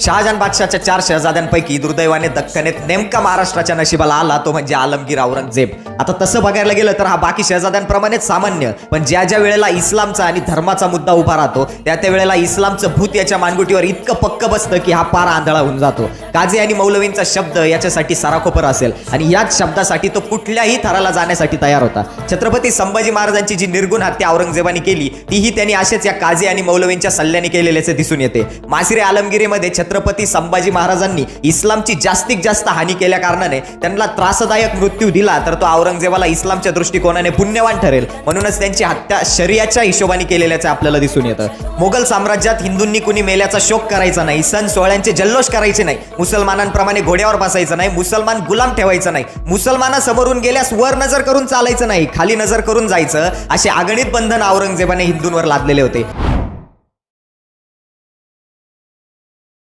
शहाजहान बादशाहच्या 4 शहजाद्यांपैकी दुर्दैवाने दख्खनेत नेमका महाराष्ट्राच्या नशिबाला आला तो म्हणजे आलमगीर औरंगजेब. आता तसं बघायला गेलं तर हा बाकी शहजाद्यांप्रमाणेच सामान्य, पण ज्या ज्या वेळेला इस्लामचा आणि धर्माचा मुद्दा उभा राहतो त्या त्या वेळेला इस्लामचं भूत याच्या मानगुटीवर इतकं पक्क बसतं की हा पार आंधळा होऊन जातो. काझी आणि मौलवींचा शब्द याच्यासाठी सराखोपर असेल आणि याच शब्दासाठी तो कुठल्याही थराला जाण्यासाठी तयार होता. छत्रपती संभाजी महाराजांची जी निर्गुण हत्या औरंगजेबाने केली तीही त्यांनी असेच या काझी आणि मौलवींच्या सल्ल्याने केलेल्याचे दिसून येते. मासिरे आलमगिरीमध्ये छत्रपती संभाजी महाराजांनी इस्लामची जास्तीत जास्त हानी केल्या कारणाने त्यांना त्रासदायक मृत्यू दिला तर तो औरंगजेबाला इस्लामच्या दृष्टिकोनाने पुण्यवान ठरेल, म्हणूनच त्यांची हत्या शरियाच्या हिशोबाने केलेल्याचे आपल्याला दिसून येतं. मोगल साम्राज्यात हिंदूंनी कुणी मेल्याचा शोक करायचा नाही, सण सोहळ्यांचे जल्लोष करायचे नाही, मुसलमानांप्रमाणे घोड्यावर बसायचं नाही, मुसलमान गुलाम ठेवायचं नाही, मुसलमाना समोरून गेल्यास वर नजर करून चालायचं नाही, खाली नजर करून जायचं, असे अगणित बंधन औरंगजेबाने हिंदूंवर लादलेले होते.